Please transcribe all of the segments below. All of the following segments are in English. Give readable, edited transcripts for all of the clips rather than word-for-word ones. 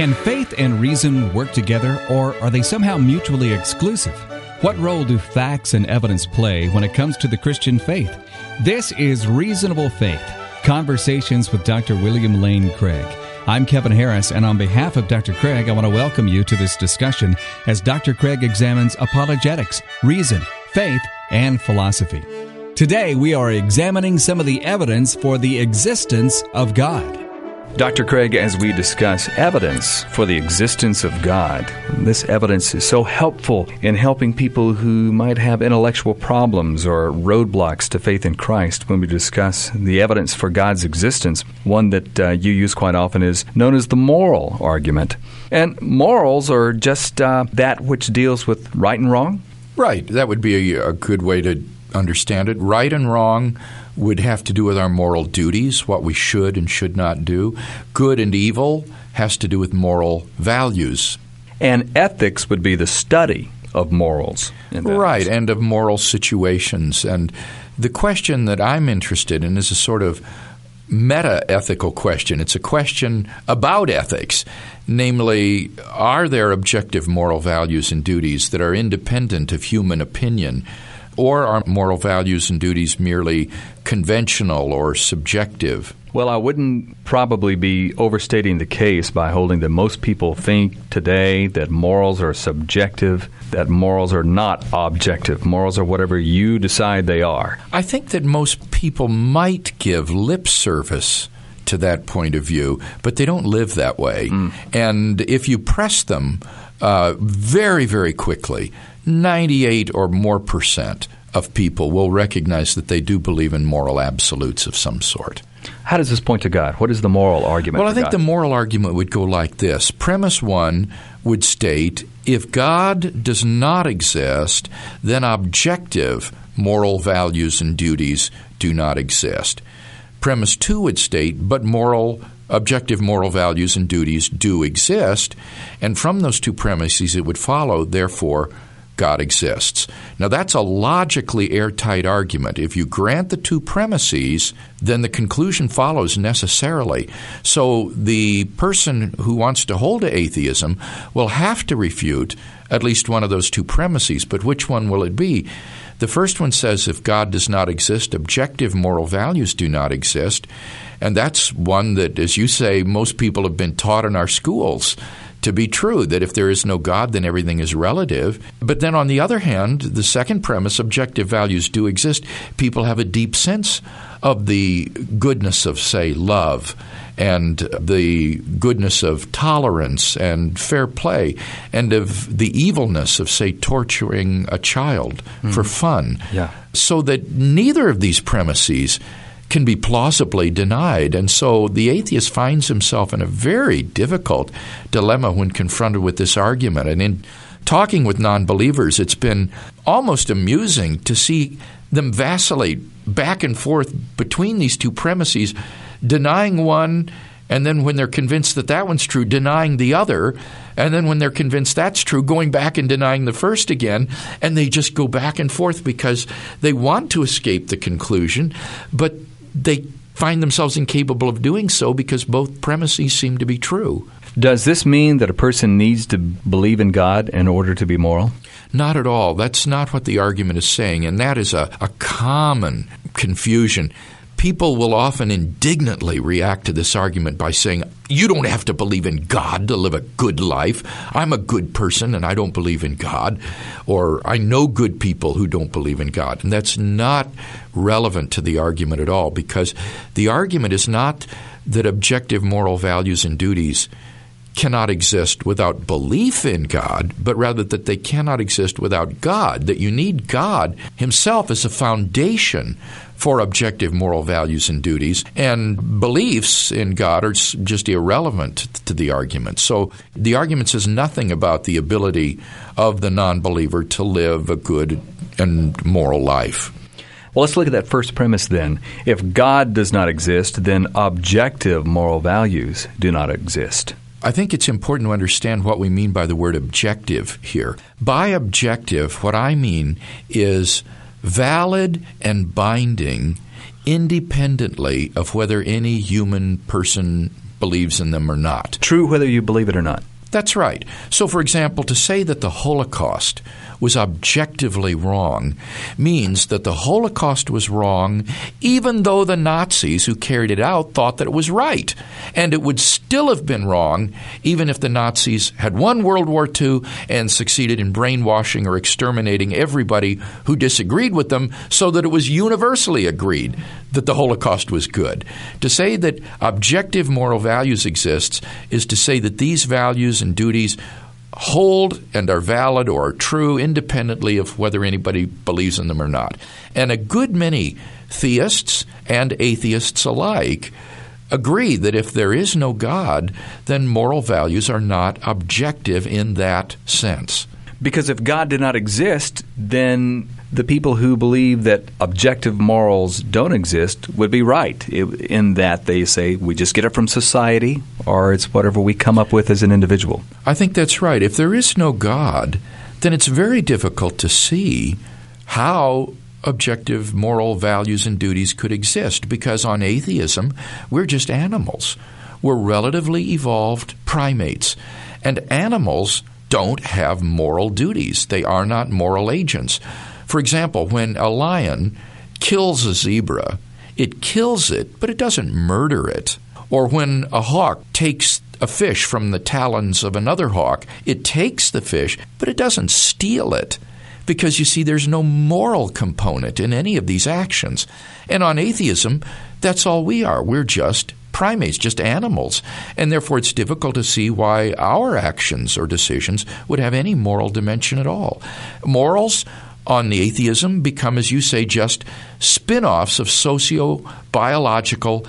Can faith and reason work together, or are they somehow mutually exclusive? What role do facts and evidence play when it comes to the Christian faith? This is Reasonable Faith, Conversations with Dr. William Lane Craig. I'm Kevin Harris, and on behalf of Dr. Craig, I want to welcome you to this discussion as Dr. Craig examines apologetics, reason, faith, and philosophy. Today, we are examining some of the evidence for the existence of God. Dr. Craig, as we discuss evidence for the existence of God, this evidence is so helpful in helping people who might have intellectual problems or roadblocks to faith in Christ. When we discuss the evidence for God's existence, one that you use quite often is known as the moral argument. And morals are just that which deals with right and wrong? Right. That would be a good way to understand it. Right and wrong would have to do with our moral duties, what we should and should not do. Good and evil has to do with moral values. And ethics would be the study of morals. Right, and of moral situations. And the question that I'm interested in is a sort of meta-ethical question. It's a question about ethics. Namely, are there objective moral values and duties that are independent of human opinion? Or are moral values and duties merely conventional or subjective? Well, I wouldn't probably be overstating the case by holding that most people think today that morals are subjective, that morals are not objective. Morals are whatever you decide they are. I think that most people might give lip service to that point of view, but they don't live that way. And if you press them very, very quickly, 98 or more % of people will recognize that they do believe in moral absolutes of some sort. How does this point to God? What is the moral argument? Well, I think God? the moral argument would go like this. Premise 1 would state, if God does not exist, then objective moral values and duties do not exist. Premise 2 would state, but objective moral values and duties do exist, and from those two premises it would follow, therefore, God exists. Now, that's a logically airtight argument. If you grant the two premises, then the conclusion follows necessarily. So the person who wants to hold to atheism will have to refute at least one of those two premises, but which one will it be? The first one says if God does not exist, objective moral values do not exist, and that's one that, as you say, most people have been taught in our schools to be true, that if there is no God, then everything is relative. But then on the other hand, the second premise, objective values do exist. People have a deep sense of the goodness of, say, love, and the goodness of tolerance and fair play, and of the evilness of, say, torturing a child for fun. Yeah. So that neither of these premises can be plausibly denied. And so the atheist finds himself in a very difficult dilemma when confronted with this argument. And in talking with non-believers, it's been almost amusing to see them vacillate back and forth between these two premises, denying one, and then when they're convinced that that one's true, denying the other, and then when they're convinced that's true, going back and denying the first again, and they just go back and forth because they want to escape the conclusion, but they find themselves incapable of doing so because both premises seem to be true. Does this mean that a person needs to believe in God in order to be moral? Not at all. That's not what the argument is saying, and that is a common confusion. People will often indignantly react to this argument by saying, you don't have to believe in God to live a good life. I'm a good person and I don't believe in God. Or I know good people who don't believe in God. And that's not relevant to the argument at all, because the argument is not that objective moral values and duties cannot exist without belief in God, but rather that they cannot exist without God, that you need God himself as a foundation for objective moral values and duties, and beliefs in God are just irrelevant to the argument. So the argument says nothing about the ability of the non-believer to live a good and moral life. Well, let's look at that first premise then. If God does not exist, then objective moral values do not exist. I think it's important to understand what we mean by the word objective here. By objective, what I mean is valid and binding independently of whether any human person believes in them or not. True whether you believe it or not. That's right. So, for example, to say that the Holocaust was objectively wrong means that the Holocaust was wrong even though the Nazis who carried it out thought that it was right. And it would still have been wrong even if the Nazis had won World War II and succeeded in brainwashing or exterminating everybody who disagreed with them so that it was universally agreed that the Holocaust was good. To say that objective moral values exists is to say that these values and duties hold and are valid or are true independently of whether anybody believes in them or not. And a good many theists and atheists alike agree that if there is no God, then moral values are not objective in that sense. Because if God did not exist, then the people who believe that objective morals don't exist would be right in that they say we just get it from society or it's whatever we come up with as an individual. I think that's right. If there is no God, then it's very difficult to see how objective moral values and duties could exist, because on atheism, we're just animals. We're relatively evolved primates, and animals don't have moral duties. They are not moral agents. For example, when a lion kills a zebra, it kills it, but it doesn't murder it. Or when a hawk takes a fish from the talons of another hawk, it takes the fish, but it doesn't steal it. Because, you see, there's no moral component in any of these actions. And on atheism, that's all we are. We're just primates, just animals. And therefore, it's difficult to see why our actions or decisions would have any moral dimension at all. Morals on the atheism become, as you say, just spin-offs of socio-biological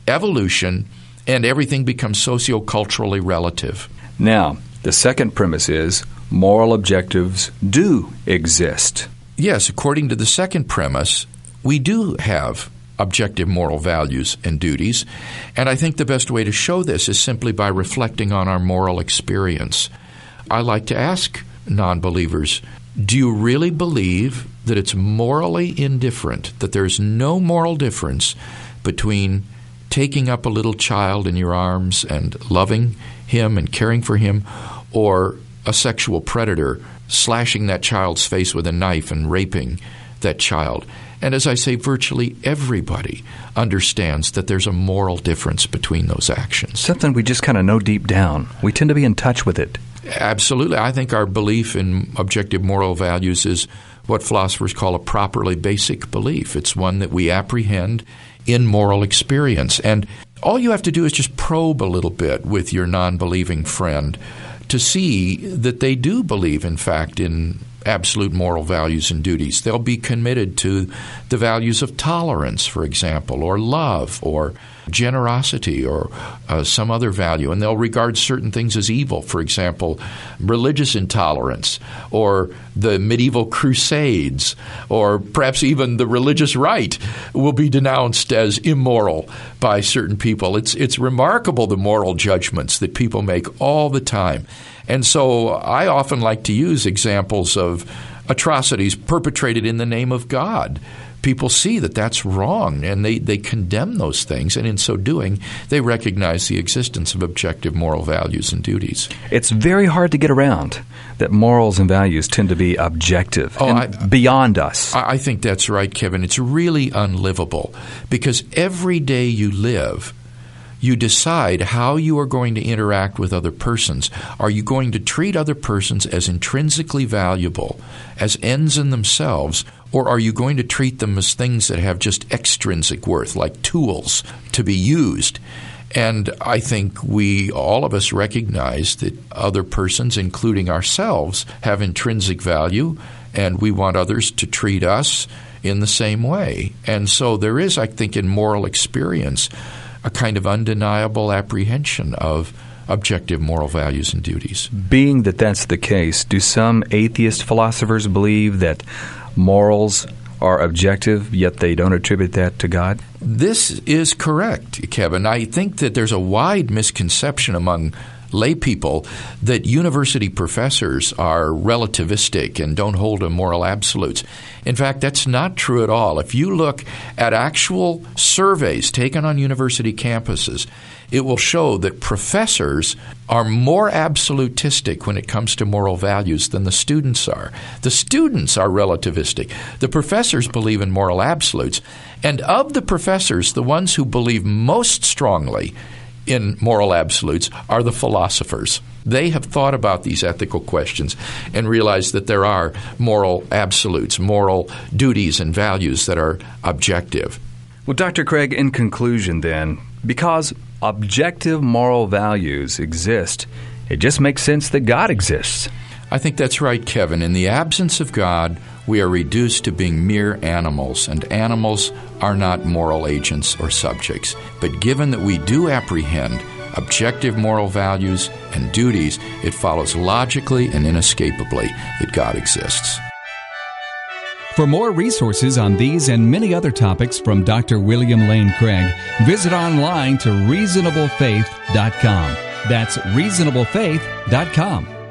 evolution, and everything becomes socio-culturally relative. Now, the second premise is moral objectives do exist. Yes, according to the second premise, we do have objective moral values and duties, and I think the best way to show this is simply by reflecting on our moral experience. I like to ask non-believers, do you really believe that it's morally indifferent, that there's no moral difference between taking up a little child in your arms and loving him and caring for him, or a sexual predator slashing that child's face with a knife and raping that child? And as I say, virtually everybody understands that there's a moral difference between those actions. Something we just kind of know deep down. We tend to be in touch with it. Absolutely. I think our belief in objective moral values is what philosophers call a properly basic belief. It's one that we apprehend in moral experience. And all you have to do is just probe a little bit with your non-believing friend to see that they do believe, in fact, in absolute moral values and duties. They'll be committed to the values of tolerance, for example, or love, or generosity, or some other value. And they'll regard certain things as evil, for example, religious intolerance, or the medieval crusades, or perhaps even the religious right will be denounced as immoral by certain people. It's remarkable, the moral judgments that people make all the time. And so I often like to use examples of atrocities perpetrated in the name of God. People see that that's wrong, and they condemn those things, and in so doing, they recognize the existence of objective moral values and duties. It's very hard to get around that morals and values tend to be objective and beyond us. I think that's right, Kevin. It's really unlivable, because every day you live, you decide how you are going to interact with other persons. Are you going to treat other persons as intrinsically valuable, as ends in themselves, or are you going to treat them as things that have just extrinsic worth, like tools to be used? And I think all of us recognize that other persons, including ourselves, have intrinsic value, and we want others to treat us in the same way. And so there is, I think, in moral experience, a kind of undeniable apprehension of objective moral values and duties. Being that that's the case, do some atheist philosophers believe that morals are objective, yet they don't attribute that to God? This is correct, Kevin. I think that there's a wide misconception among lay people that university professors are relativistic and don't hold to moral absolutes. In fact, that's not true at all. If you look at actual surveys taken on university campuses, it will show that professors are more absolutistic when it comes to moral values than the students are. The students are relativistic. The professors believe in moral absolutes. And of the professors, the ones who believe most strongly in moral absolutes are the philosophers. They have thought about these ethical questions and realized that there are moral absolutes, moral duties and values that are objective. Well, Dr. Craig, in conclusion then, because objective moral values exist, it just makes sense that God exists. I think that's right, Kevin. In the absence of God, we are reduced to being mere animals, and animals are not moral agents or subjects. But given that we do apprehend objective moral values and duties, it follows logically and inescapably that God exists. For more resources on these and many other topics from Dr. William Lane Craig, visit online to reasonablefaith.com. That's reasonablefaith.com.